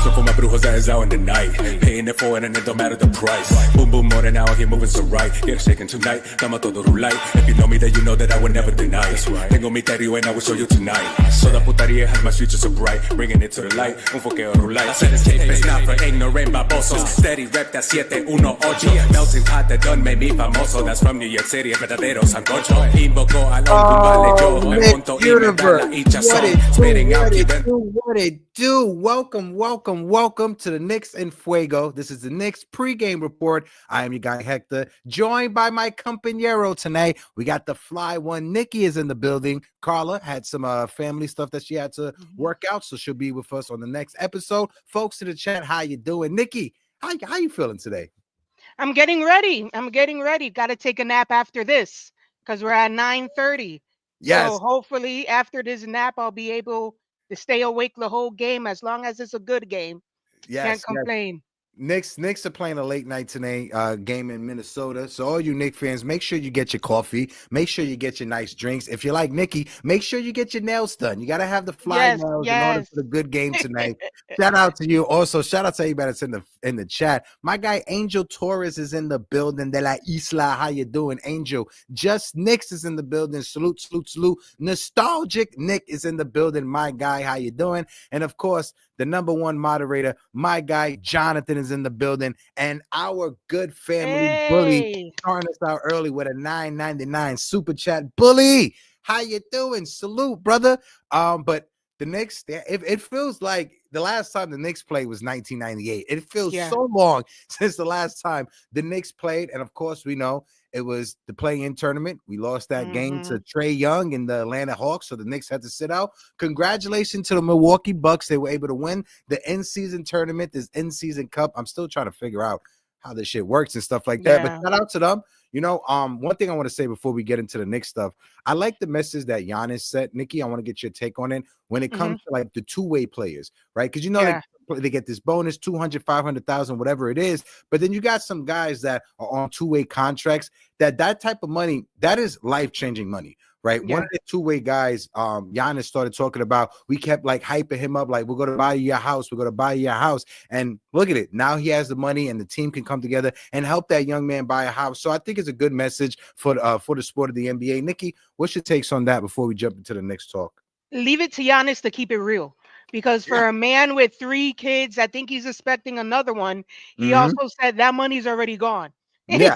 Looking for my brujos that is out in the night. Paying it for it and it don't matter the price. Boom, boom, more than out here moving so right. Get shaking tonight, dama todo rulay. If you know me, then you know that I will never deny. That's right. Tengo mi terio and I will show you tonight. So the putaria has my future so bright. Bringing it to the light, un foqueo rulay. I said this tape is not for ignorant babosos. Steady rep that 718. Melting pot that done made me famoso. That's from New York City, verdadero sancocho. Invoco al vale yo. Me monto y me da la hinchazón. Spitting out, What it do? Welcome to the Knicks and Fuego. This is the Knicks pregame report. I am your guy Hector, joined by my compañero tonight. We got the fly one. Nikki is in the building. Karla had some family stuff that she had to work out, so she'll be with us on the next episode. Folks in the chat, how you doing? Nikki, how you feeling today? I'm getting ready. Got to take a nap after this because we're at 9:30. Yes. So hopefully after this nap, I'll be able to stay awake the whole game as long as it's a good game. Yes. Can't complain. Knicks are playing a late night tonight game in Minnesota. So all you Knicks fans, make sure you get your coffee. Make sure you get your nice drinks. If you're like Nikki, make sure you get your nails done. You got to have the fly nails in order for the good game tonight. Shout out to you. Also, shout out to everybody that's in the chat. My guy Angel Torres is in the building. De la Isla, how you doing, Angel? Just Knicks is in the building. Salute. Nostalgic Nick is in the building. My guy, how you doing? And of course, the number one moderator, my guy Jonathan is in the building, and our good family Bully starting us out early with a $9.99 super chat. Bully, how you doing? Salute, brother. But the Knicks, it feels like the last time the Knicks played was 1998. It feels so long since the last time the Knicks played, and of course we know it was the play-in tournament. We lost that game to Trae Young and the Atlanta Hawks, so the Knicks had to sit out. Congratulations to the Milwaukee Bucks. They were able to win the in-season tournament, this in-season cup. I'm still trying to figure out how this shit works and stuff like that, but shout out to them. You know, one thing I want to say before we get into the Knicks stuff, I like the message that Giannis sent. Nikki, I want to get your take on it when it comes to like the two-way players, right? Because you know they get this bonus, 200, 500,000, whatever it is. But then you got some guys that are on two-way contracts that type of money, that is life-changing money, right? One of the two-way guys, Giannis started talking about, we kept like hyping him up, like, we're going to buy you your house. We're going to buy you your house. And look at it. Now he has the money and the team can come together and help that young man buy a house. So I think it's a good message for the sport of the NBA. Nikki, what's your takes on that before we jump into the next talk? Leave it to Giannis to keep it real. Because for a man with 3 kids, I think he's expecting another one. He also said that money's already gone. Yeah.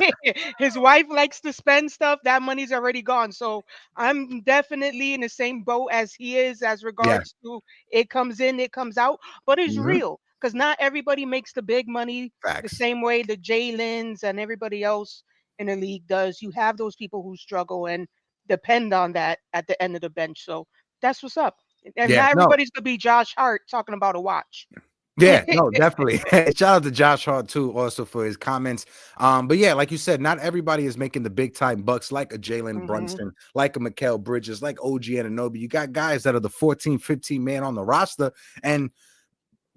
His wife likes to spend stuff. That money's already gone. So I'm definitely in the same boat as he is as regards to it comes in, it comes out. But it's real because not everybody makes the big money the same way the Jalen's and everybody else in the league does. You have those people who struggle and depend on that at the end of the bench. So that's what's up. And not everybody's gonna be Josh Hart talking about a watch. Yeah, no, definitely. Shout out to Josh Hart too, also for his comments. But yeah, like you said, not everybody is making the big time bucks like a Jalen Brunson, like a Mikal Bridges, like OG Anunoby. You got guys that are the 14, 15 man on the roster, and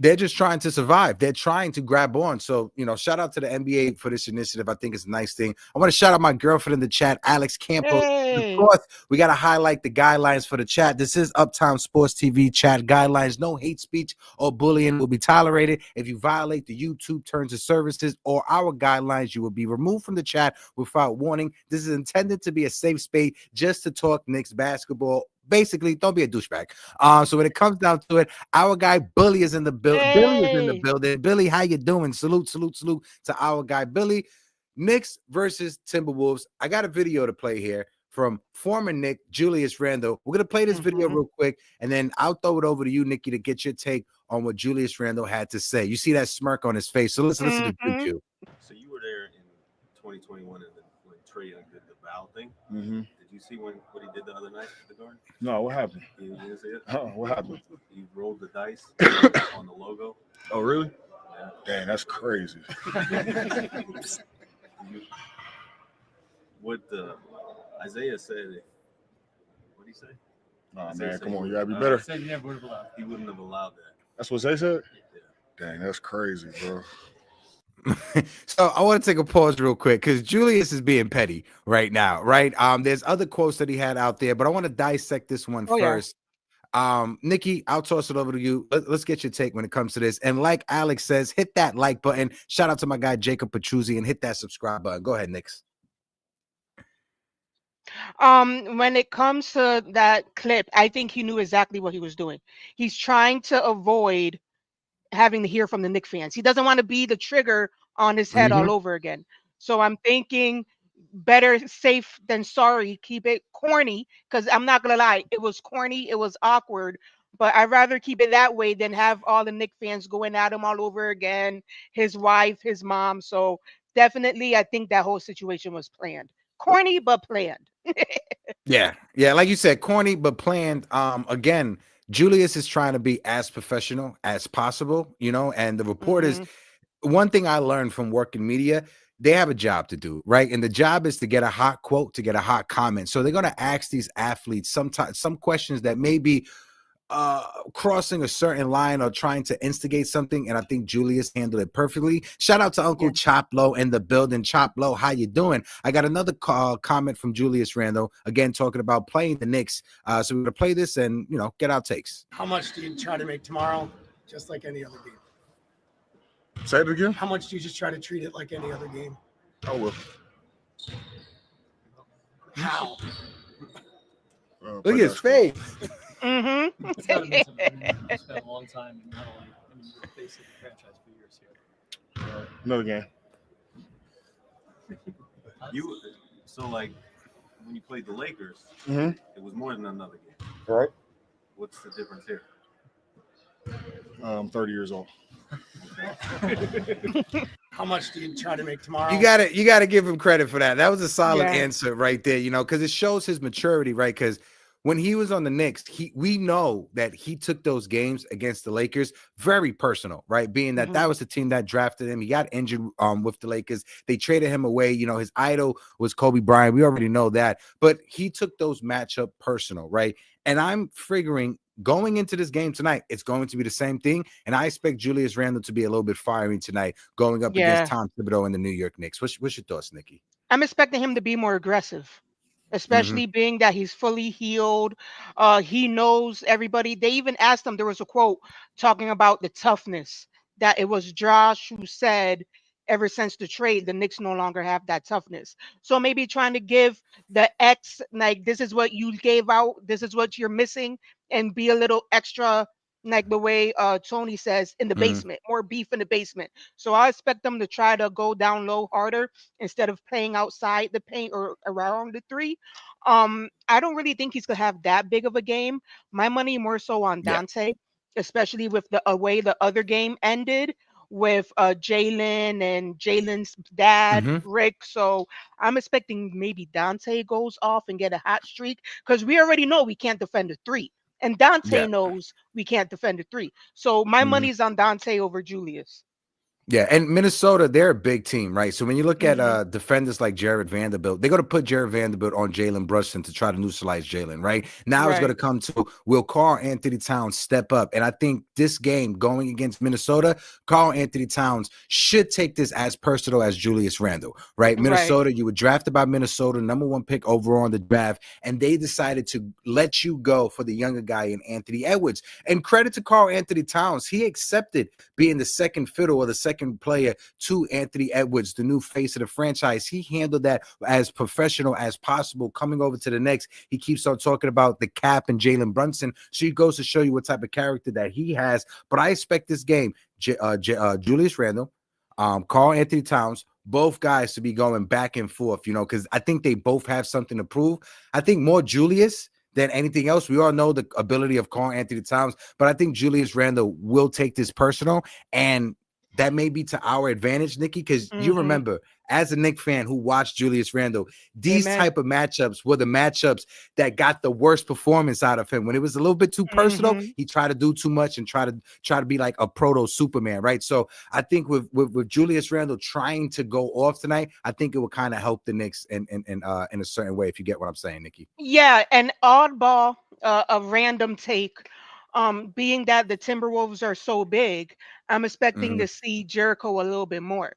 they're just trying to survive. They're trying to grab on. So, you know, shout out to the NBA for this initiative. I think it's a nice thing. I want to shout out my girlfriend in the chat, Alex Campos. Of course, we got to highlight the guidelines for the chat. This is Uptown Sports TV chat guidelines. No hate speech or bullying will be tolerated. If you violate the YouTube terms of services or our guidelines, you will be removed from the chat without warning. This is intended to be a safe space just to talk Knicks basketball. Basically, don't be a douchebag. So when it comes down to it, our guy Billy is in the building. Billy is in the building. Billy, how you doing? Salute to our guy Billy. Knicks versus Timberwolves. I got a video to play here from former Knick Julius Randle. We're gonna play this video real quick, and then I'll throw it over to you, Nikki, to get your take on what Julius Randle had to say. You see that smirk on his face. So let's listen to the video. So you were there in 2021 when Trae Young did the foul thing. Did you see what he did the other night at the Garden? No, what happened? You didn't see it? What happened? He rolled the dice on the logo. Oh, really? Yeah. Dang, that's crazy. What Isaiah said, what did he say? Nah, man, come on, you gotta be better. He wouldn't have allowed that. That's what they said? Yeah. Dang, that's crazy, bro. So I want to take a pause real quick because Julius is being petty right now, right? There's other quotes that he had out there, but I want to dissect this one first. Nikki, I'll toss it over to you. Let's get your take when it comes to this. And like Alex says, hit that like button. Shout out to my guy Jacob Petruzzi and hit that subscribe button. Go ahead, Knicks. When it comes to that clip, I think he knew exactly what he was doing. He's trying to avoid having to hear from the Knicks fans. He doesn't want to be the trigger on his head all over again. So I'm thinking better safe than sorry. Keep it corny, because I'm not gonna lie, it was corny, it was awkward. But I'd rather keep it that way than have all the Knicks fans going at him all over again, his wife, his mom. So definitely, I think that whole situation was planned. Corny, but planned. Yeah, like you said, corny but planned. Again, Julius is trying to be as professional as possible, and the reporters. One thing I learned from working media, they have a job to do, right? And the job is to get a hot quote, to get a hot comment. So they're going to ask these athletes sometimes some questions that may be crossing a certain line or trying to instigate something, and I think Julius handled it perfectly. Shout out to Uncle Choplo in the building. Choplo, how you doing? I got another comment from Julius Randle, again talking about playing the Knicks. So we're gonna play this and get our takes. How much do you try to make tomorrow just like any other game? Say it again. How much do you just try to treat it like any other game? I will. How? Look at his face. It's got to be something. You spent a long time, and not only you're the face of the franchise for years here. Another game. So like when you played the Lakers, Mm-hmm. it was more than another game. Right. What's the difference here? 30 years old. How much do you try to make tomorrow? You gotta give him credit for that. That was a solid answer right there, because it shows his maturity, right? Because when he was on the Knicks, we know that he took those games against the Lakers very personal, right? Being that that was the team that drafted him. He got injured with the Lakers. They traded him away. His idol was Kobe Bryant. We already know that. But he took those matchup personal, right? And I'm figuring going into this game tonight, it's going to be the same thing. And I expect Julius Randle to be a little bit fiery tonight going up against Tom Thibodeau and the New York Knicks. What's your thoughts, Nikki? I'm expecting him to be more aggressive, especially being that he's fully healed. He knows everybody. They even asked him, there was a quote talking about the toughness, that it was Josh who said ever since the trade, the Knicks no longer have that toughness. So maybe trying to give the X, like, this is what you gave out, this is what you're missing, and be a little extra, like the way Tony says, in the basement, more beef in the basement. So I expect them to try to go down low harder instead of playing outside the paint or around the three. I don't really think he's gonna have that big of a game. My money more so on Dante, especially with the way the other game ended with Jalen and Jalen's dad, Rick. So I'm expecting maybe Dante goes off and get a hot streak, because we already know we can't defend a three. And Dante knows we can't defend a three. So my money's on Dante over Julius. Yeah, and Minnesota, they're a big team, right? So when you look at defenders like Jared Vanderbilt, they're going to put Jared Vanderbilt on Jalen Brunson to try to neutralize Jalen, right? Now it's going to come to, will Karl-Anthony Towns step up? And I think this game going against Minnesota, Karl-Anthony Towns should take this as personal as Julius Randle, right? Minnesota, you were drafted by Minnesota, #1 pick overall in the draft, and they decided to let you go for the younger guy in Anthony Edwards. And credit to Karl-Anthony Towns. He accepted being the second fiddle or the second player to Anthony Edwards, the new face of the franchise. He handled that as professional as possible. Coming over to the Knicks, he keeps on talking about the cap and Jalen Brunson. So he goes to show you what type of character that he has. But I expect this game, Julius Randle, Karl-Anthony Towns, both guys to be going back and forth, because I think they both have something to prove. I think more Julius than anything else. We all know the ability of Karl-Anthony Towns, but I think Julius Randle will take this personal, and that may be to our advantage, Nikki, because you remember, as a Knicks fan who watched Julius Randle, these type of matchups were the matchups that got the worst performance out of him. When it was a little bit too personal, he tried to do too much and try to be like a proto Superman, right? So I think with Julius Randle trying to go off tonight, I think it will kind of help the Knicks in a certain way, if you get what I'm saying, Nikki. Yeah, an oddball, a random take. Being that the Timberwolves are so big, I'm expecting to see Jericho a little bit more.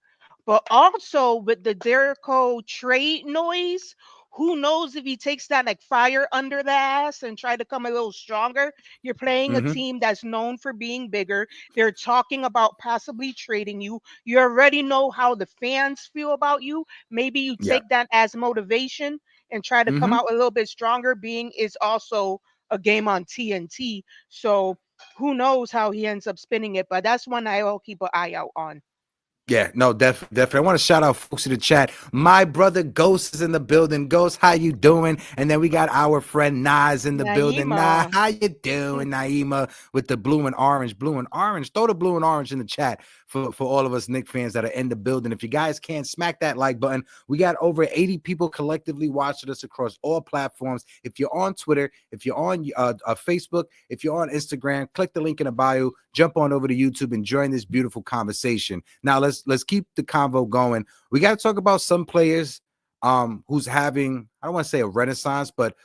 But also with the Jericho trade noise, Who knows if he takes that like fire under the ass and try to come a little stronger. You're playing a team that's known for being bigger. They're talking about possibly trading you. You already know how the fans feel about you. Maybe you Yeah. take that as motivation and try to come out a little bit stronger. Being is also a game on TNT. So who knows how he ends up spinning it, but that's one I'll keep an eye out on. Yeah, no, definitely. I want to shout out folks in the chat. My brother Ghost is in the building. Ghost, how you doing? And then we got our friend Nas in the building. Nah, Naima. how you doing, Naima, with the blue and orange. Blue and orange. Throw the blue and orange in the chat for all of us Knicks fans that are in the building. If you guys can't smack that like button, we got over 80 people collectively watching us across all platforms. If you're on Twitter, if you're on Facebook, if you're on Instagram, click the link in the bio, jump on over to YouTube and join this beautiful conversation. Now let's keep the convo going. We got to talk about some players who's having, I don't want to say a renaissance, but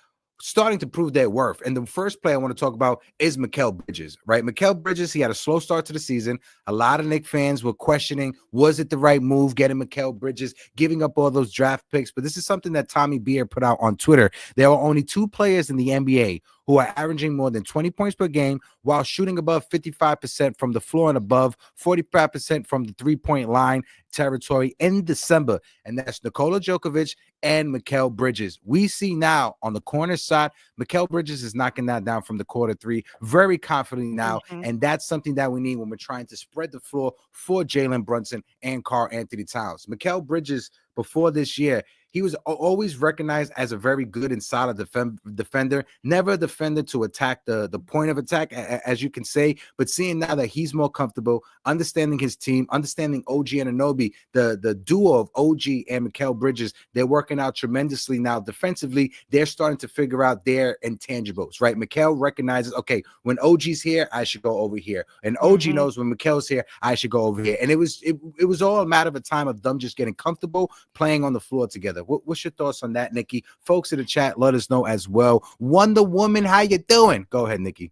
starting to prove their worth. And the first player I want to talk about is Mikal Bridges, right? Mikal Bridges, he had a slow start to the season. A lot of Knicks fans were questioning, was it the right move getting Mikal Bridges, giving up all those draft picks? But this is something that Tommy Beer put out on Twitter. There are only 2 players in the NBA who are averaging more than 20 points per game while shooting above 55% from the floor and above 45% from the three-point line territory in December. And that's Nikola Jokic and Mikal Bridges. We see now on the corner side, Mikal Bridges is knocking that down from the quarter 3 very confidently now. And that's something that we need when we're trying to spread the floor for Jalen Brunson and Karl Anthony Towns. Mikal Bridges, before this year, he was always recognized as a very good and solid defender, never a defender to attack the point of attack, as you can say, but seeing now that he's more comfortable, understanding his team, understanding OG Anunoby, the duo of OG and Mikal Bridges, they're working out tremendously now defensively. They're starting to figure out their intangibles, right? Mikal recognizes, okay, when OG's here, I should go over here. And OG knows when Mikal's here, I should go over here. And it was all a matter of a time of them just getting comfortable playing on the floor together. What's your thoughts on that, Nikki? Folks in the chat, let us know as well. Wonder Woman, how you doing? Go ahead, Nikki.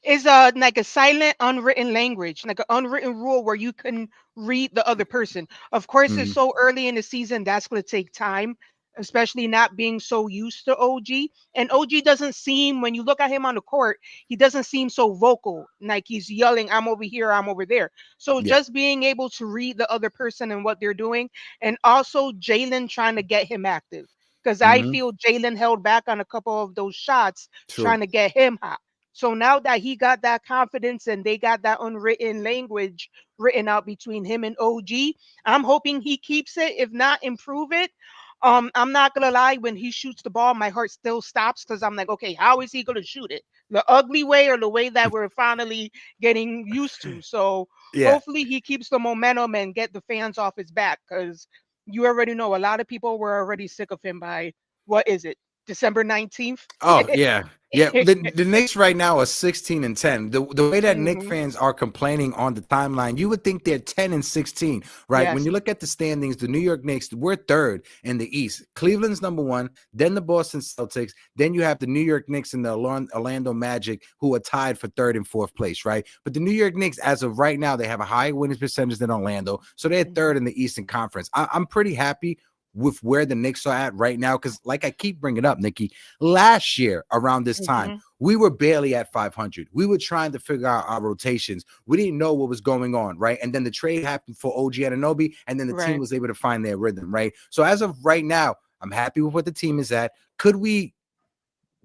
Is like a silent unwritten language, like an unwritten rule where you can read the other person. Of course, it's so early in the season, that's going to take time, especially not being so used to OG. And OG doesn't seem, when you look at him on the court, he doesn't seem so vocal, like he's yelling, I'm over here, I'm over there. So just being able to read the other person and what they're doing, and also Jalen trying to get him active, because I feel Jalen held back on a couple of those shots trying to get him hot. So now that he got that confidence and they got that unwritten language written out between him and OG, I'm hoping he keeps it. If not, improve it. I'm not gonna lie, when he shoots the ball, my heart still stops because I'm like, okay, how is he gonna shoot it? The ugly way or the way that we're finally getting used to? So hopefully he keeps the momentum and get the fans off his back, because you already know a lot of people were already sick of him by, what is it, December 19th? Oh, yeah. Yeah, the Knicks right now are 16-10. The way that Knicks fans are complaining on the timeline, you would think they're 10-16, right? Yes. When you look at the standings, the New York Knicks, we're 3rd in the East. Cleveland's number 1, then the Boston Celtics, then you have the New York Knicks and the Orlando Magic, who are tied for 3rd and 4th place, right? But the New York Knicks, as of right now, they have a higher winning percentage than Orlando, so they're 3rd in the Eastern Conference. I'm pretty happy with where the Knicks are at right now, because like I keep bringing up, Nikki, last year around this time, we were barely at 500. We were trying to figure out our rotations. We didn't know what was going on, right? And then the trade happened for OG Anunoby, and then the team was able to find their rhythm, right? So as of right now, I'm happy with what the team is at. Could we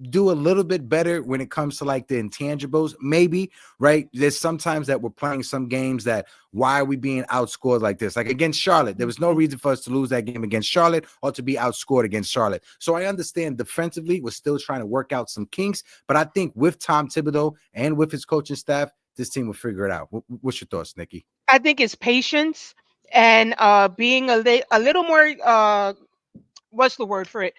do a little bit better when it comes to like the intangibles? Maybe, right? There's sometimes that we're playing some games that, why are we being outscored like this? Like against Charlotte, there was no reason for us to lose that game against Charlotte or to be outscored against Charlotte. So I understand defensively we're still trying to work out some kinks, but I think with Tom Thibodeau and with his coaching staff, this team will figure it out. What's your thoughts, Nikki? I think it's patience and being a little more what's the word for it,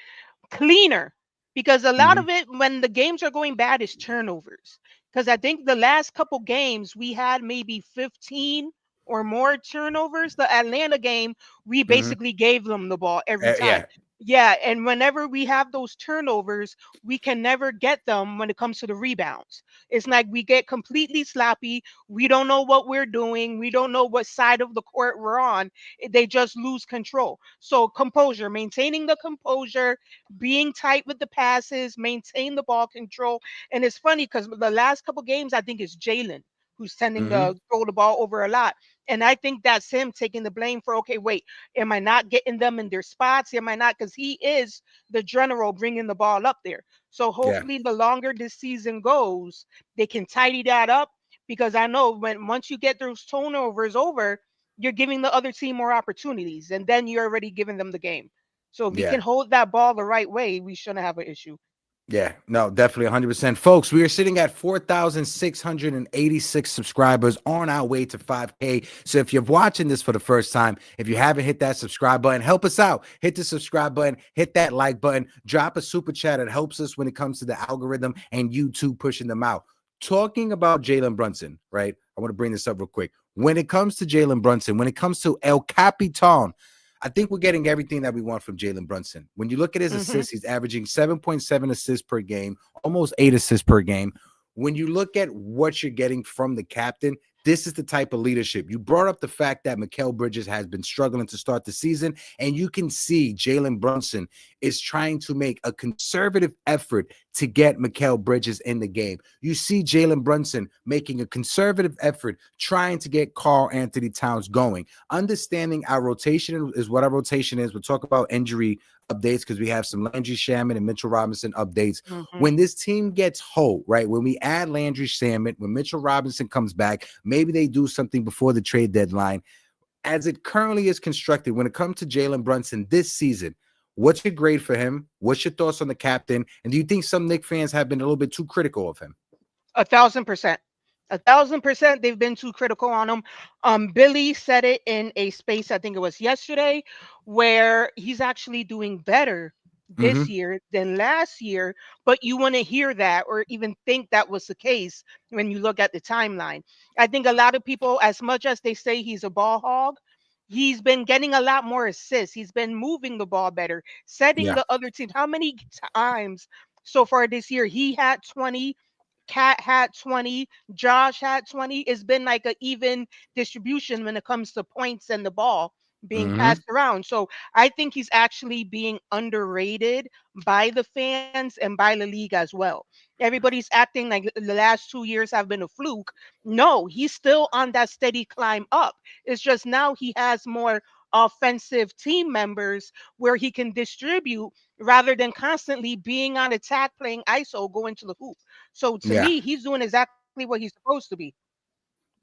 cleaner, because a lot of it when the games are going bad is turnovers. Because I think the last couple games we had maybe 15 or more turnovers. The Atlanta game, we basically gave them the ball every time. Yeah, and whenever we have those turnovers, we can never get them when it comes to the rebounds. It's like we get completely sloppy. We don't know what we're doing. We don't know what side of the court we're on. They just lose control. So composure, maintaining the composure, being tight with the passes, maintain the ball control. And it's funny because the last couple games, I think it's Jalen who's tending to throw the ball over a lot. And I think that's him taking the blame for, okay, wait, am I not getting them in their spots? Am I not? Because he is the general bringing the ball up there. So Yeah. hopefully, the longer this season goes, they can tidy that up. Because I know once you get those turnovers over, you're giving the other team more opportunities, and then you're already giving them the game. So if we Yeah. can hold that ball the right way, we shouldn't have an issue. Yeah, no, definitely 100%. Folks, we are sitting at 4,686 subscribers on our way to 5K. So if you're watching this for the first time, if you haven't hit that subscribe button, help us out. Hit the subscribe button, hit that like button, drop a super chat. It helps us when it comes to the algorithm and YouTube pushing them out. Talking about Jalen Brunson, right? I want to bring this up real quick. When it comes to Jalen Brunson, when it comes to El Capitan, I think we're getting everything that we want from Jalen Brunson. When you look at his assists, he's averaging 7.7 assists per game, almost 8 assists per game. When you look at what you're getting from the captain, this is the type of leadership. You brought up the fact that Mikal Bridges has been struggling to start the season, and you can see Jalen Brunson is trying to make a conservative effort to get Mikal Bridges in the game. You see Jalen Brunson making a conservative effort trying to get Karl Anthony Towns going. Understanding our rotation is what our rotation is. We'll talk about injury updates because we have some Landry, Shamet, and Mitchell Robinson updates. When this team gets whole, right? When we add Landry, Shamet, when Mitchell Robinson comes back, maybe they do something before the trade deadline. As it currently is constructed, when it comes to Jalen Brunson this season, what's your grade for him? What's your thoughts on the captain? And do you think some Knicks fans have been a little bit too critical of him? 1,000%. 1,000%. They've been too critical on him. Billy said it in a space, I think it was yesterday, where he's actually doing better this year than last year. But you want to hear that or even think that was the case when you look at the timeline. I think a lot of people, as much as they say he's a ball hog, he's been getting a lot more assists. He's been moving the ball better, setting Yeah. the other team. How many times so far this year he had 20? Cat had 20, Josh had 20. It's been like an even distribution when it comes to points and the ball being passed around. So I think he's actually being underrated by the fans and by the league as well. Everybody's acting like the last 2 years have been a fluke. No, he's still on that steady climb up. It's just now he has more offensive team members where he can distribute rather than constantly being on attack, playing ISO, going to the hoop. So to Yeah. me, he's doing exactly what he's supposed to be.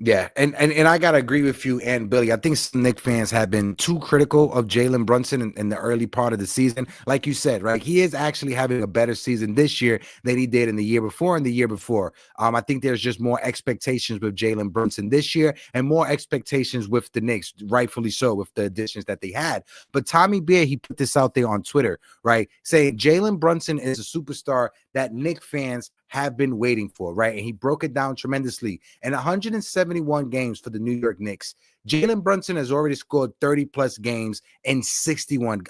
Yeah, and I gotta agree with you and Billy. I think some Knicks fans have been too critical of Jalen Brunson in the early part of the season. Like you said, right? He is actually having a better season this year than he did in the year before and the year before. I think there's just more expectations with Jalen Brunson this year and more expectations with the Knicks, rightfully so, with the additions that they had. But Tommy Beer, he put this out there on Twitter, right? Saying Jalen Brunson is a superstar that Knicks fans have been waiting for, right? And he broke it down tremendously. In 171 games for the New York Knicks, Jalen Brunson has already scored 30 plus games in 61.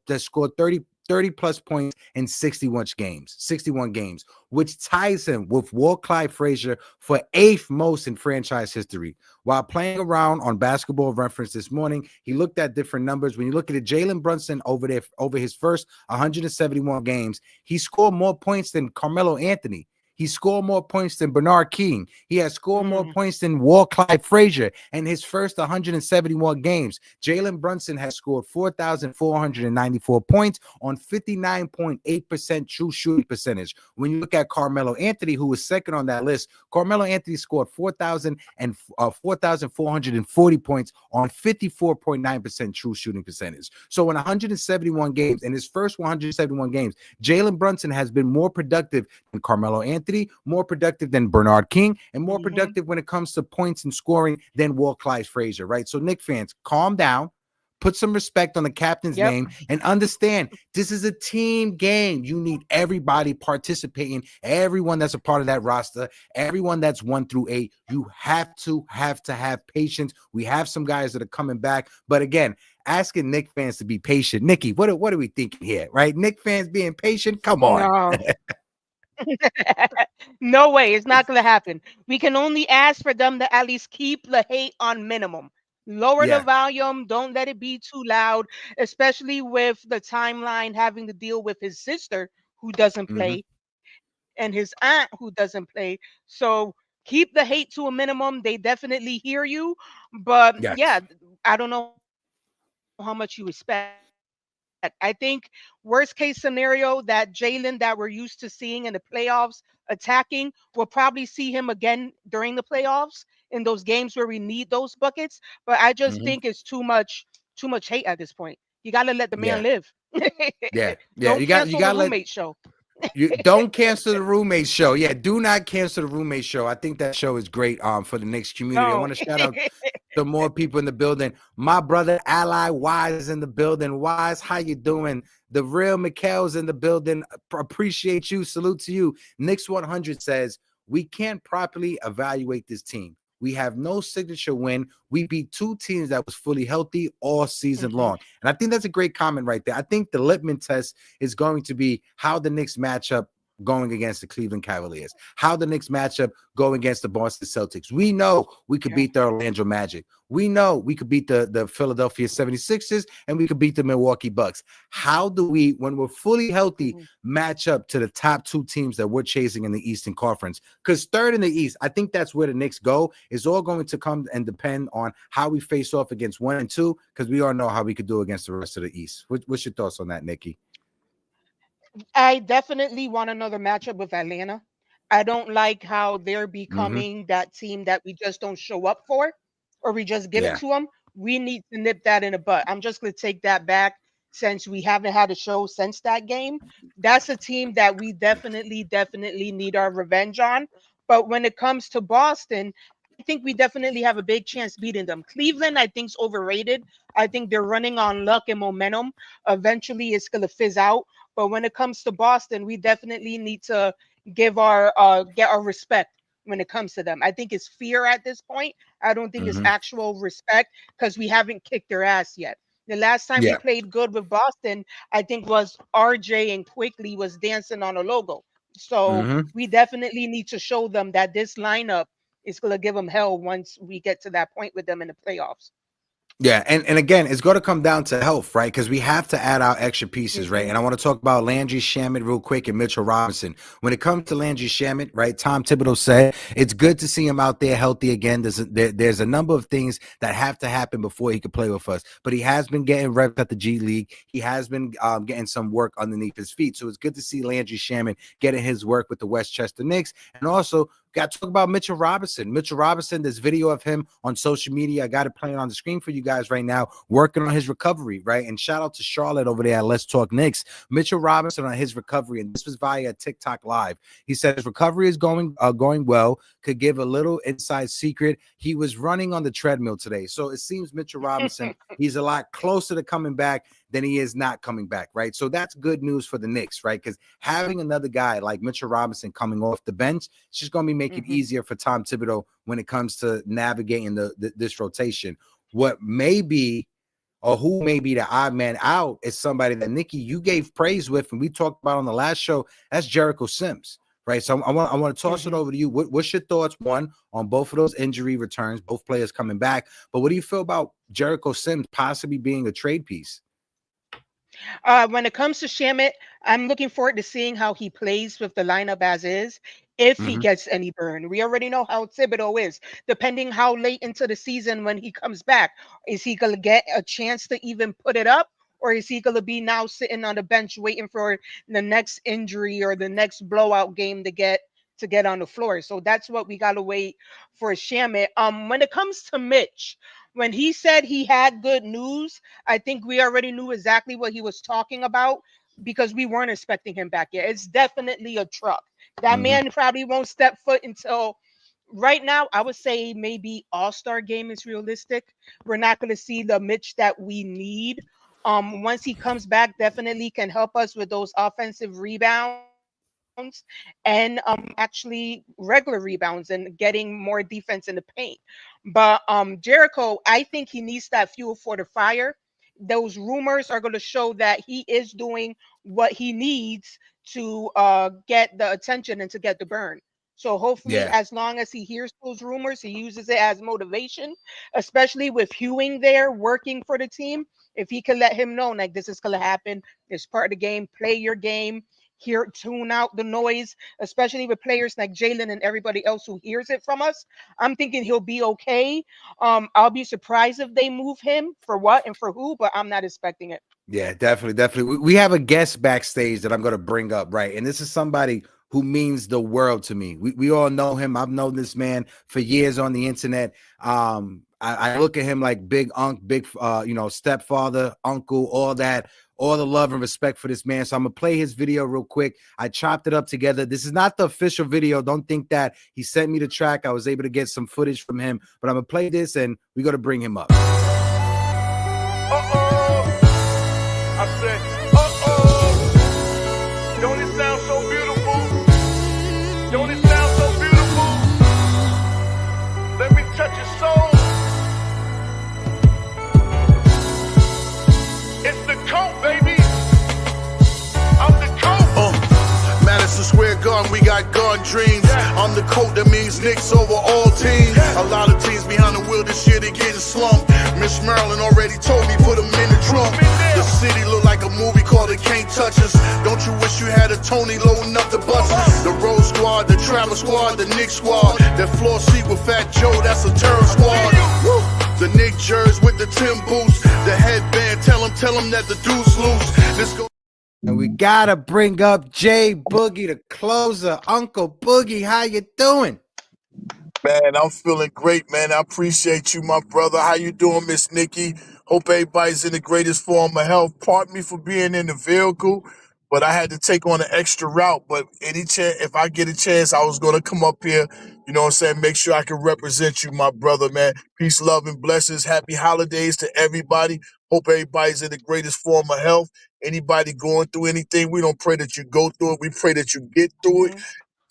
That scored 30 plus points in 61 games, which ties him with Walt Clyde Frazier for 8th most in franchise history. While playing around on Basketball Reference this morning, he looked at different numbers. When you look at it, Jalen Brunson over his first 171 games, he scored more points than Carmelo Anthony. He scored more points than Bernard King. He has scored more points than Walt Clyde Frazier in his first 171 games. Jalen Brunson has scored 4,494 points on 59.8% true shooting percentage. When you look at Carmelo Anthony, who was second on that list, Carmelo Anthony scored 4,440 points on 54.9% true shooting percentage. So in 171 games, in his first 171 games, Jalen Brunson has been more productive than Carmelo Anthony, more productive than Bernard King, and more productive when it comes to points and scoring than Walt Clyde Frazier, right? So Knicks fans, calm down, Put some respect on the captain's name and understand this is a team game. You need everybody participating, everyone that's a part of that roster, everyone that's 1 through 8. You have to have patience. We have some guys that are coming back, but again, asking Knicks fans to be patient. Nikki, what are we thinking here, right? Knicks fans being patient? Come on. No. No way. It's not going to happen. We can only ask for them to at least keep the hate on minimum. Lower the volume. Don't let it be too loud, especially with the timeline having to deal with his sister who doesn't play and his aunt who doesn't play. So keep the hate to a minimum. They definitely hear you. But yeah, I don't know how much you expect. I think worst case scenario that Jalen that we're used to seeing in the playoffs attacking, we'll probably see him again during the playoffs in those games where we need those buckets. But I just think it's too much hate at this point. You gotta let the man live. Don't You cancel gotta the roommate show. You don't cancel the roommate show. Yeah, do not cancel the roommate show. I think that show is great for the Knicks community. I want to shout out to more people in the building. My brother Ally Wise is in the building. Wise, how you doing? The real Mikal's in the building. Appreciate you. Salute to you. Knicks 100 says we can't properly evaluate this team. We have no signature win. We beat 2 teams that was fully healthy all season long. And I think that's a great comment right there. I think the litmus test is going to be how the Knicks match up going against the Cleveland Cavaliers, how the Knicks matchup go against the Boston Celtics. We know we could beat the Orlando Magic. We know we could beat the Philadelphia 76ers, and we could beat the Milwaukee Bucks. How do we, when we're fully healthy, match up to the top 2 teams that we're chasing in the Eastern Conference? Because third in the East, I think that's where the Knicks go. Is all going to come and depend on how we face off against 1 and 2, because we all know how we could do against the rest of the East. What's your thoughts on that, Nikki? I definitely want another matchup with Atlanta. I don't like how they're becoming that team that we just don't show up for, or we just give it to them. We need to nip that in the butt. I'm just going to take that back since we haven't had a show since that game. That's a team that we definitely need our revenge on. But when it comes to Boston, I think we definitely have a big chance beating them. Cleveland, I think, is overrated. I think they're running on luck and momentum. Eventually, it's going to fizz out. But when it comes to Boston, we definitely need to give our get our respect when it comes to them. I think it's fear at this point. I don't think it's actual respect because we haven't kicked their ass yet. The last time we played good with Boston, I think was RJ and Quickly was dancing on a logo. So we definitely need to show them that this lineup is going to give them hell once we get to that point with them in the playoffs. Yeah, and again, it's going to come down to health, right? Because we have to add our extra pieces, right? And I want to talk about Landry Shamet real quick and Mitchell Robinson. When it comes to Landry Shamet, right, Tom Thibodeau said it's good to see him out there healthy again. There's a number of things that have to happen before he could play with us. But he has been getting reps at the G League. He has been getting some work underneath his feet. So it's good to see Landry Shamet getting his work with the Westchester Knicks. And also, got to talk about Mitchell Robinson. Mitchell Robinson, there's video of him on social media. I got it playing on the screen for you guys right now, working on his recovery, right? And shout out to Charlotte over there at Let's Talk Knicks. Mitchell Robinson on his recovery, and this was via TikTok Live. He said his recovery is going well. Could give a little inside secret. He was running on the treadmill today. So it seems Mitchell Robinson, he's a lot closer to coming back than he is not coming back, right? So that's good news for the Knicks, right? Because having another guy like Mitchell Robinson coming off the bench, it's just going to be making it easier for Tom Thibodeau when it comes to navigating this rotation. What may be, or who may be the odd man out is somebody that, Nikki, you gave praise with, and we talked about on the last show. That's Jericho Sims, right? So I want to toss it over to you. What's your thoughts, one, on both of those injury returns, both players coming back? But what do you feel about Jericho Sims possibly being a trade piece? When it comes to Shamet, I'm looking forward to seeing how he plays with the lineup as is, if he gets any burn. We already know how Thibodeau is. Depending how late into the season when he comes back, is he going to get a chance to even put it up? Or is he going to be now sitting on the bench waiting for the next injury or the next blowout game to get on the floor? So that's what we got to wait for Shamet. When it comes to Mitch, when he said he had good news, I think we already knew exactly what he was talking about because we weren't expecting him back yet. It's definitely a truck. That man probably won't step foot until right now, I would say maybe All-Star game is realistic. We're not going to see the Mitch that we need. Once he comes back, definitely can help us with those offensive rebounds and actually regular rebounds and getting more defense in the paint. But Jericho, I think he needs that fuel for the fire. Those rumors are going to show that he is doing what he needs to get the attention and to get the burn. So hopefully, Yeah. as long as he hears those rumors, he uses it as motivation, especially with Hewing there working for the team. If he can let him know, like, this is gonna happen, it's part of the game, play your game, hear, tune out the noise, especially with players like Jalen and everybody else who hears it from us. I'm thinking he'll be okay. I'll be surprised if they move him for what and for who, but I'm not expecting it. Yeah, definitely, definitely. We have a guest backstage that I'm going to bring up, right? And this is somebody who means the world to me. We all know him. I've known this man for years on the internet. I look at him like big unc, big, stepfather, uncle, all that, all the love and respect for this man. So I'm going to play his video real quick. I chopped it up together. This is not the official video. Don't think that he sent me the track. I was able to get some footage from him, but I'm going to play this and we're going to bring him up. I said, don't it sound so beautiful? Don't it sound so beautiful? Let me touch your soul. It's the coat, baby. I'm the coat. Madison Square Garden, we got garden dreams. I'm the coat that means Knicks over all teams. A lot of teams behind the wheel this year, they getting slumped. Miss Maryland already told me put them in the trunk. The city look like a movie called It Can't Touch Us. Don't you wish you had a Tony loading up the buses? The Road Squad, the Travel Squad, the Knicks Squad. That floor seat with Fat Joe, that's a terror squad. The Nick Jers with the Tim boots. The headband, tell them that the dude's loose. This go. And we gotta bring up J-Boogie, the closer. Uncle Boogie, how you doing? Man, I'm feeling great, man. I appreciate you, my brother. How you doing, Miss Nikki? Hope everybody's in the greatest form of health. Pardon me for being in the vehicle, but I had to take on an extra route. But any chance, if I get a chance, I was gonna come up here. You know what I'm saying? Make sure I can represent you, my brother, man. Peace, love, and blessings. Happy holidays to everybody. Hope everybody's in the greatest form of health. Anybody going through anything, we don't pray that you go through it. We pray that you get through it.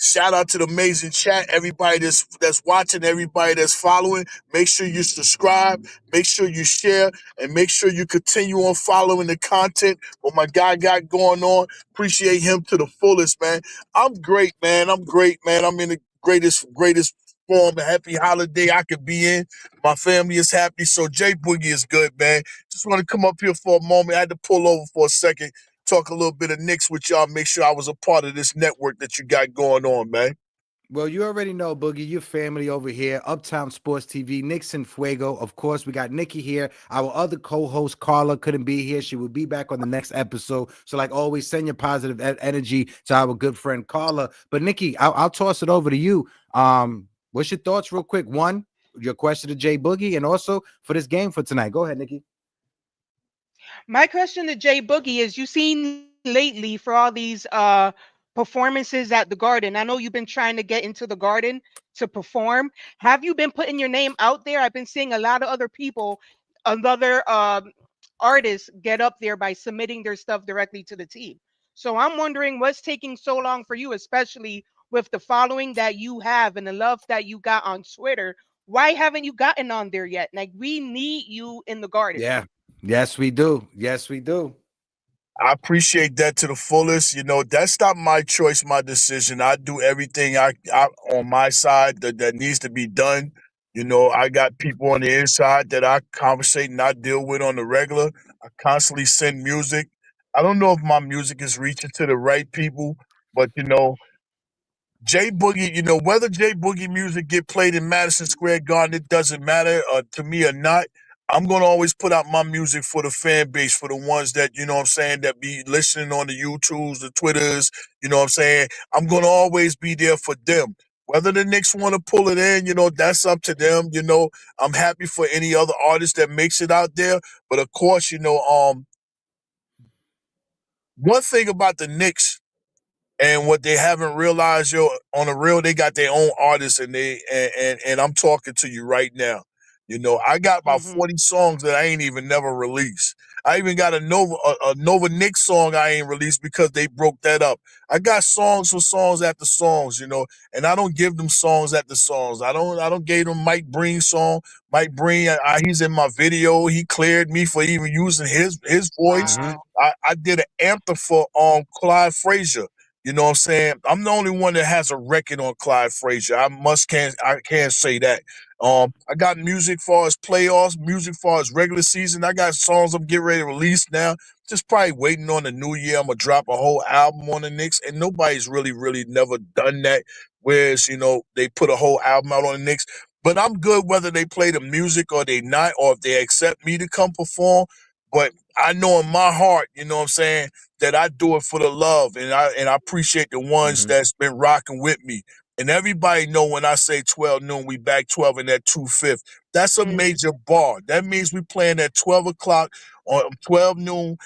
Shout out to the amazing chat, everybody that's watching, everybody that's following. Make sure you subscribe, make sure you share, and make sure you continue on following the content what my guy got going on. Appreciate him to the fullest, man. I'm great, man. I'm great, man. I'm in the greatest form, a happy holiday I could be in. My family is happy, so J-Boogie is good, man. Just want to come up here for a moment. I had to pull over for a second, talk a little bit of Knicks with y'all, make sure I was a part of this network that you got going on, man. Well, you already know, Boogie, your family over here, Uptown Sports TV, KnicksEnFuego. Of course, we got Nikki here. Our other co-host, Karla, couldn't be here. She will be back on the next episode. So, like always, send your positive energy to our good friend, Karla. But, Nikki, I'll toss it over to you. What's your thoughts real quick? One, your question to J-Boogie, and also for this game for tonight. Go ahead, Nikki. My question to J-Boogie is, you seen lately for all these performances at the Garden. I know you've been trying to get into the Garden to perform. Have you been putting your name out there? I've been seeing a lot of other people, other artists get up there by submitting their stuff directly to the team. So I'm wondering what's taking so long for you, especially with the following that you have and the love that you got on Twitter. Why haven't you gotten on there yet? Like, we need you in the Garden. Yeah. Yes, we do. Yes, we do. I appreciate that to the fullest. You know, that's not my choice, my decision. I do everything I on my side that needs to be done. You know, I got people on the inside that I conversate and I deal with on the regular. I constantly send music. I don't know if my music is reaching to the right people, but you know, J-Boogie, you know, whether J-Boogie music get played in Madison Square Garden, it doesn't matter to me or not. I'm going to always put out my music for the fan base, for the ones that, you know what I'm saying, that be listening on the YouTubes, the Twitters, you know what I'm saying. I'm going to always be there for them. Whether the Knicks want to pull it in, you know, that's up to them. You know, I'm happy for any other artist that makes it out there. But of course, you know, one thing about the Knicks, And what they haven't realized, yo, on the real, they got their own artists, and and I'm talking to you right now. You know, I got about 40 songs that I ain't even never released. I even got a Nova Knicks song I ain't released because they broke that up. I got songs for songs after songs, you know, and I don't give them songs after songs. I don't give them Mike Breen song. Mike Breen, he's in my video. He cleared me for even using his voice. Wow. I did an anthem for Clyde Frazier. You know what I'm saying? I'm the only one that has a record on Clyde Frazier. I can't say that. I got music for as playoffs, music for as regular season. I got songs I'm getting ready to release now. Just probably waiting on the new year. I'm gonna drop a whole album on the Knicks, and nobody's really never done that. Whereas, you know, they put a whole album out on the Knicks. But I'm good whether they play the music or they not, or if they accept me to come perform. But I know in my heart, you know what I'm saying, that I do it for the love, and I appreciate the ones that's been rocking with me. And everybody know when I say 12 noon, we back 12 in that 2/5. That's a major bar. That means we playing at 12 o'clock on 12 noon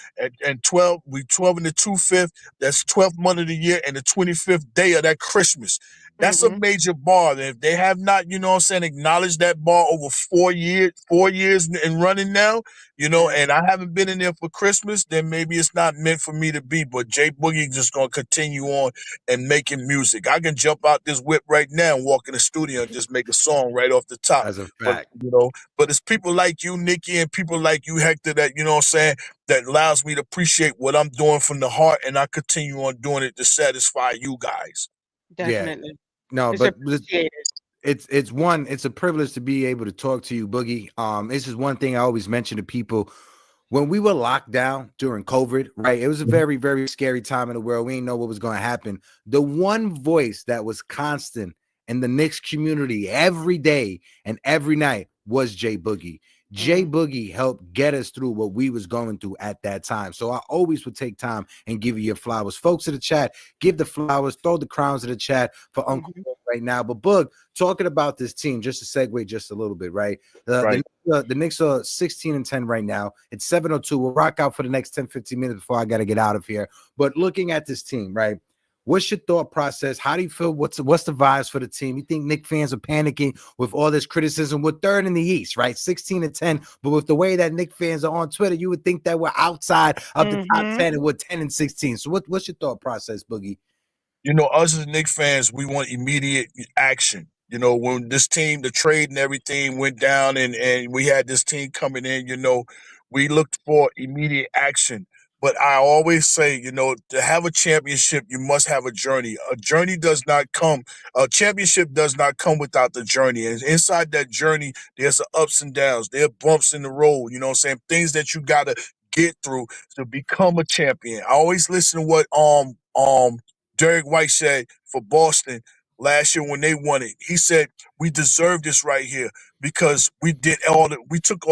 and 12 in the 2/5. That's 12th month of the year and the 25th day of that Christmas. That's a major bar. And if they have not, you know what I'm saying, acknowledged that bar over 4 years and running now, you know, and I haven't been in there for Christmas, then maybe it's not meant for me to be. But J-Boogie just gonna continue on and making music. I can jump out this whip right now and walk in the studio and just make a song right off the top. As a But fact. you know, but it's people like you, Nikki, and people like you, Hector, that, you know what I'm saying, that allows me to appreciate what I'm doing from the heart, and I continue on doing it to satisfy you guys. Yeah. Definitely. No, It's but appreciated. it's a privilege to be able to talk to you, Boogie. This is one thing I always mention to people. When we were locked down during COVID, right? It was a very, very scary time in the world. We didn't know what was going to happen. The one voice that was constant in the Knicks community every day and every night was J-Boogie. J-Boogie helped get us through what we was going through at that time. So I always would take time and give you your flowers. Folks in the chat, give the flowers, throw the crowns in the chat for Uncle Boog right now. But Boog, talking about this team, just to segue just a little bit, right? Right. The Knicks are 16-10 right now. It's 7:02. We'll rock out for the next 10, 15 minutes before I got to get out of here. But looking at this team, right? What's your thought process? How do you feel? What's the vibes for the team? You think Knicks fans are panicking with all this criticism? We're third in the East, right? 16-10. But with the way that Knicks fans are on Twitter, you would think that we're outside of the top 10 and we're 10-16. So what's your thought process, Boogie? You know, us as Knicks fans, we want immediate action. You know, when this team, the trade and everything went down, and we had this team coming in, you know, we looked for immediate action. But I always say, you know, to have a championship, you must have a journey. A championship does not come without the journey. And inside that journey, there's the ups and downs. There are bumps in the road, you know what I'm saying? Things that you got to get through to become a champion. I always listen to what Derek White said for Boston last year when they won it. He said, we deserve this right here because we took all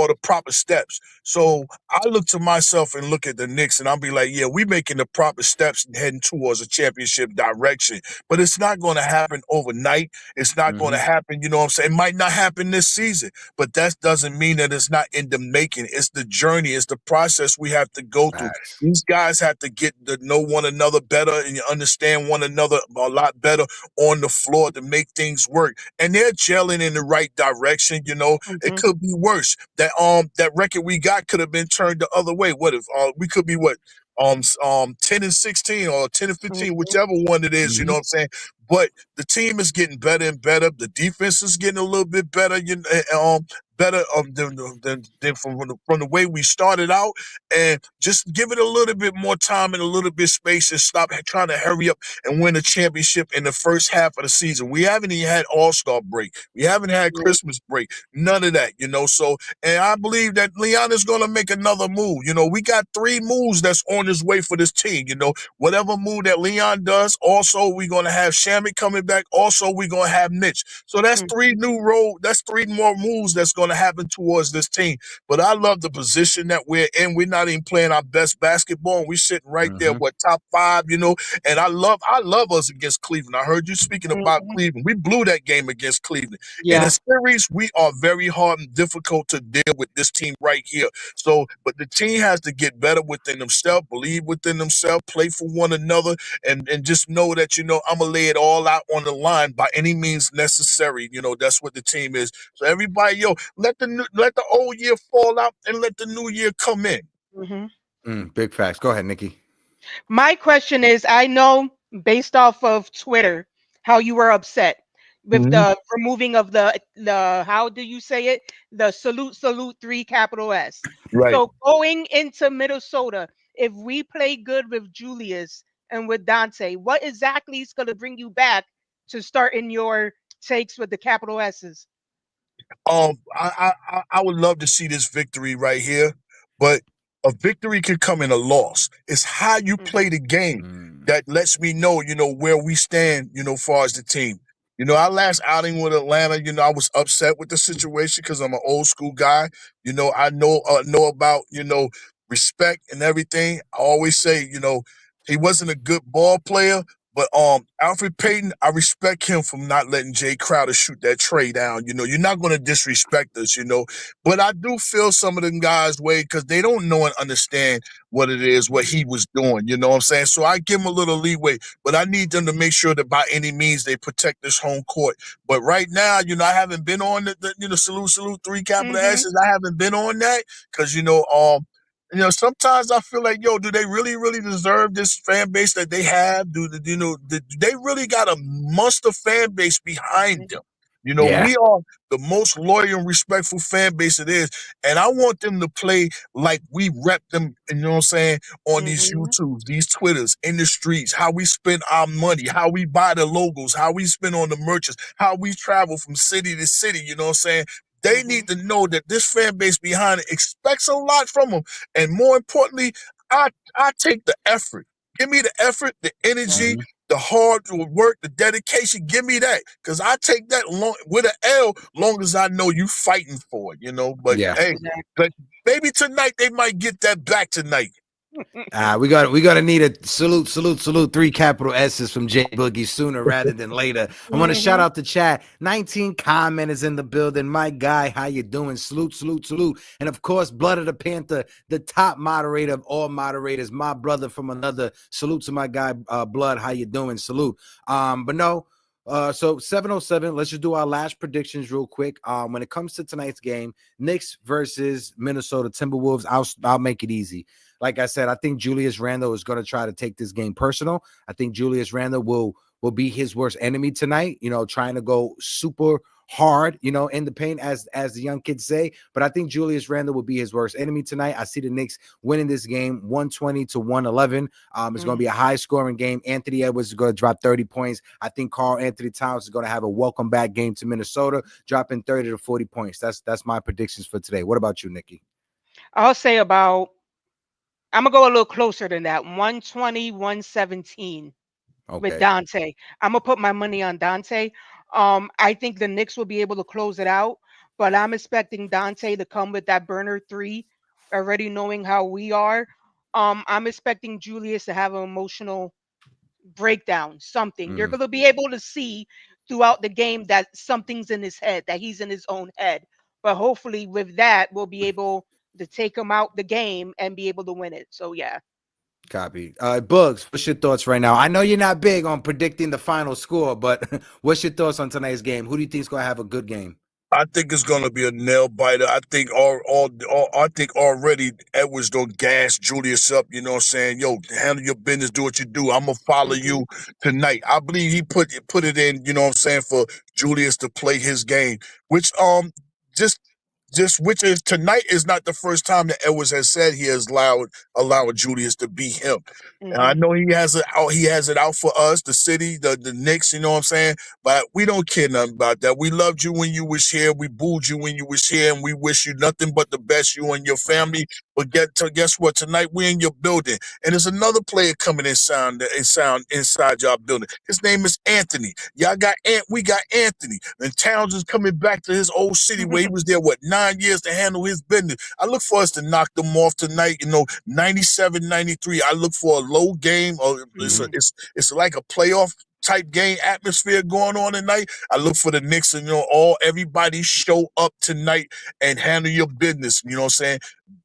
the proper steps. So I look to myself and look at the Knicks and I'll be like, yeah, we making the proper steps and heading towards a championship direction. But it's not going to happen overnight. It's not going to happen, you know what I'm saying? It might not happen this season, but that doesn't mean that it's not in the making. It's the journey. It's the process we have to go through. These guys have to get to know one another better and understand one another a lot better on the floor to make things work. And they're gelling in the right direction, you know. It could be worse. That record we got could have been turned the other way. What if we could be 10-16 or 10-15, whichever one it is, you know what I'm saying? But the team is getting better and better. The defense is getting a little bit better, better than from the way we started out, and just give it a little bit more time and a little bit space and stop trying to hurry up and win a championship in the first half of the season. We haven't even had All-Star break. We haven't had Christmas break. None of that, you know. So, and I believe that Leon is going to make another move. You know, we got 3 moves that's on his way for this team. You know, whatever move that Leon does, also we're going to have Shamet Shamet coming back. Also, we're gonna have Mitch. So that's that's 3 more moves that's gonna happen towards this team. But I love the position that we're in. We're not even playing our best basketball, and we're sitting right there, top 5, and I love us against Cleveland. I heard you speaking about Cleveland. We blew that game against Cleveland. In a series, we are very hard and difficult to deal with this team right here. So, but the team has to get better within themselves, believe within themselves, play for one another, and just know that, I'm going to lay it all out on the line by any means necessary. That's what the team is. So everybody, let the old year fall out and let the new year come in. Big facts. Go ahead, Nikki. My question is, I know based off of Twitter how you were upset with the removing of the how do you say it? The salute 3 capital S. Right. So going into Minnesota, if we play good with Julius and with Dante, what exactly is going to bring you back to start in your takes with the capital S's? I would love to see this victory right here, but a victory can come in a loss. It's how you play the game that lets me know, where we stand, as far as the team. Our last outing with Atlanta, I was upset with the situation because I'm an old school guy. I know about, respect and everything. I always say, he wasn't a good ball player, but Alfred Payton, I respect him for not letting Jay Crowder shoot that tray down. You're not going to disrespect us, But I do feel some of them guys' way because they don't know and understand what it is, what he was doing. You know what I'm saying? So I give him a little leeway, but I need them to make sure that by any means they protect this home court. But right now, I haven't been on the salute 3 capital S's. I haven't been on that because, sometimes I feel like, do they really, really deserve this fan base that they have? Do they really got a monster fan base behind them? We are the most loyal and respectful fan base it is. And I want them to play like we rep them, you know what I'm saying, on these YouTubes, these Twitters, in the streets, how we spend our money, how we buy the logos, how we spend on the merchants, how we travel from city to city, you know what I'm saying? They need to know that this fan base behind it expects a lot from them. And more importantly, I take the effort. Give me the effort, the energy, the hard work, the dedication. Give me that. Because I take that with an L long as I know you fighting for it, But hey, maybe tonight they might get that back tonight. We gotta need a salute 3 capital S's from J-Boogie sooner rather than later. I want to shout out the chat. 19 commenters in the building. My guy, how you doing? Salute. And of course, Blood of the Panther, the top moderator of all moderators, my brother from another. Salute to my guy, Blood. How you doing? Salute. But no. So 7:07. Let's just do our last predictions real quick. When it comes to tonight's game, Knicks versus Minnesota Timberwolves, I'll make it easy. Like I said, I think Julius Randle is going to try to take this game personal. I think Julius Randle will be his worst enemy tonight, trying to go super hard, in the paint, as the young kids say. But I think Julius Randle will be his worst enemy tonight. I see the Knicks winning this game 120-111. It's going to be a high-scoring game. Anthony Edwards is going to drop 30 points. I think Karl Anthony Towns is going to have a welcome back game to Minnesota, dropping 30 to 40 points. That's my predictions for today. What about you, Nikki? I'll say I'm going to go a little closer than that. 120, 117 with Dante. I'm going to put my money on Dante. I think the Knicks will be able to close it out, but I'm expecting Dante to come with that burner 3, already knowing how we are. I'm expecting Julius to have an emotional breakdown, something. You're going to be able to see throughout the game that something's in his head, that he's in his own head. But hopefully with that, we'll be able to take him out the game and be able to win it. So yeah. Copy. Bugs, what's your thoughts right now? I know you're not big on predicting the final score, but what's your thoughts on tonight's game? Who do you think is going to have a good game? I think it's gonna be a nail biter. I think I think already Edwards don't gas Julius up. You know what I'm saying? Yo, handle your business, do what you do. I'm gonna follow you tonight. I believe he put it in. You know what I'm saying, for Julius to play his game, which which is tonight is not the first time that Edwards has said he has allowed Julius to be him. And I know he has it out for us, the city, the Knicks, you know what I'm saying? But we don't care nothing about that. We loved you when you was here. We booed you when you was here, and we wish you nothing but the best, you and your family. But guess what? Tonight we in your building, and there's another player coming inside y'all building. His name is Anthony. We got Anthony, and Towns is coming back to his old city where he was there 9 years to handle his business. I look for us to knock them off tonight. 97-93. I look for a low game, or it's like a playoff type game atmosphere going on tonight. I look for the Knicks and everybody show up tonight and handle your business. You know what I'm saying?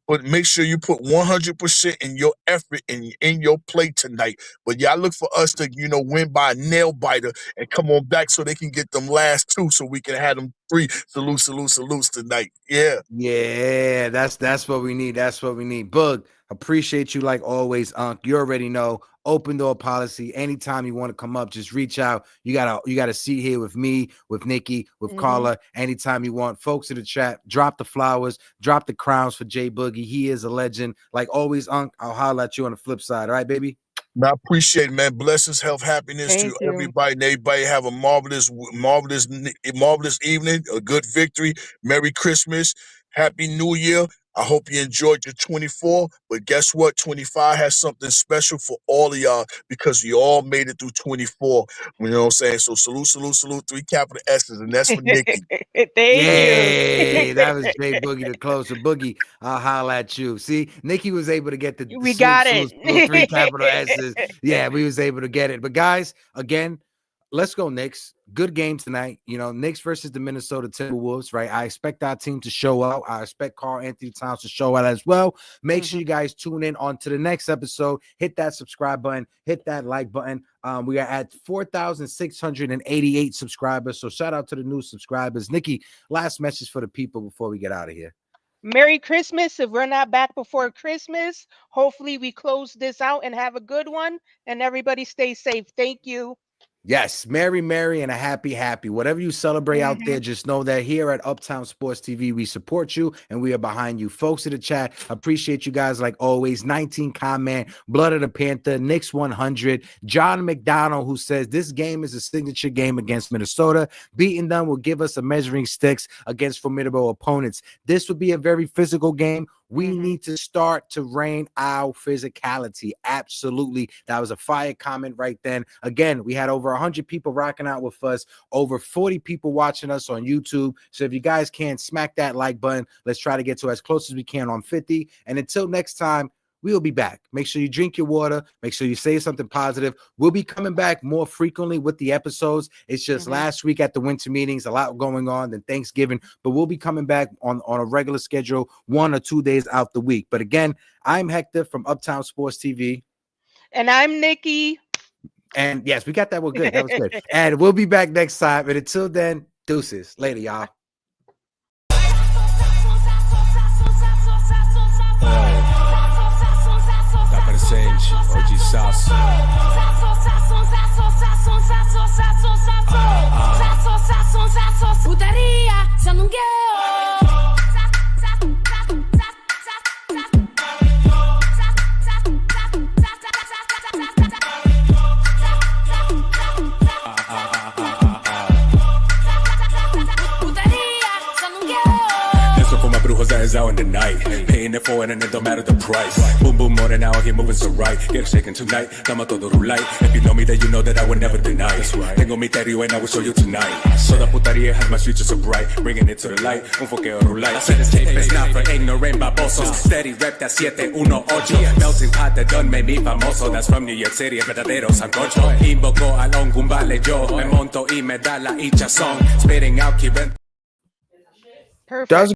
But make sure you put 100% in your effort and in your play tonight. But I look for us to, win by a nail biter and come on back so they can get them last two so we can have them 3 salutes tonight. Yeah. Yeah, that's what we need. That's what we need. Boog, appreciate you like always, Unc. You already know. Open door policy. Anytime you want to come up, just reach out. You got a seat here with me, with Nikki, with Karla. Anytime you want. Folks in the chat, drop the flowers, drop the crowns for J-Boogie. He is a legend. Like always, Unc, I'll holler at you on the flip side. All right, baby? I appreciate it, man. Blessings, health, happiness to everybody. And everybody have a marvelous evening, a good victory. Merry Christmas. Happy New Year. I hope you enjoyed your 24, but guess what? 25 has something special for all of y'all because you all made it through 24. You know what I'm saying? So salute, 3 capital S's, and that's for Nikki. Thank you. That was J-Boogie to close. So Boogie, I'll holler at you. See, Nikki was able to get the salute, 3 capital S's. Yeah, we was able to get it. But guys, again, let's go Knicks. Good game tonight. Knicks versus the Minnesota Timberwolves, right? I expect our team to show out. I expect Karl-Anthony Towns to show out as well. Make sure you guys tune in on to the next episode. Hit that subscribe button. Hit that like button. We are at 4,688 subscribers. So shout out to the new subscribers. Nikki, last message for the people before we get out of here. Merry Christmas. If we're not back before Christmas, hopefully we close this out and have a good one. And everybody stay safe. Thank you. Yes, merry, and a happy. Whatever you celebrate out there, just know that here at Uptown Sports TV, we support you and we are behind you. Folks in the chat, appreciate you guys like always. 19 comment, Blood of the Panther, Knicks 100. John McDonald, who says this game is a signature game against Minnesota. Beating them will give us a measuring sticks against formidable opponents. This would be a very physical game. We need to start to rein our physicality. Absolutely. That was a fire comment right then. Again, we had over 100 people rocking out with us, over 40 people watching us on YouTube. So if you guys can, smack that like button. Let's try to get to as close as we can on 50. And until next time, we'll be back. Make sure you drink your water. Make sure you say something positive. We'll be coming back more frequently with the episodes. It's just last week at the winter meetings, a lot going on than Thanksgiving, but we'll be coming back on a regular schedule 1 or 2 days out the week. But again, I'm Hector from Uptown Sports TV. And I'm Nikki. And yes, we got that one good. That was good. And we'll be back next time. And until then, deuces. Later, y'all. Presente, oggi sasso. Putaria, sandungueo. Out in the night, paying it for it and it don't matter the price. Boom, boom, more than out here moving so right. Get it shaking tonight, dama todo rulay. If you know me, then you know that I would never deny. Tengo mi terio and I will show you tonight. So the putaria has my future so bright, bringing it to the light. Un foqueo rulay. I said this tape is not for ignorant babosos. Steady rep that 718. Melting pot that done made me famoso. That's from New York City, verdadero sancocho. Invoco al un vale yo. Me monto y me da la hinchazón. Spitting out, keep it. Perfect.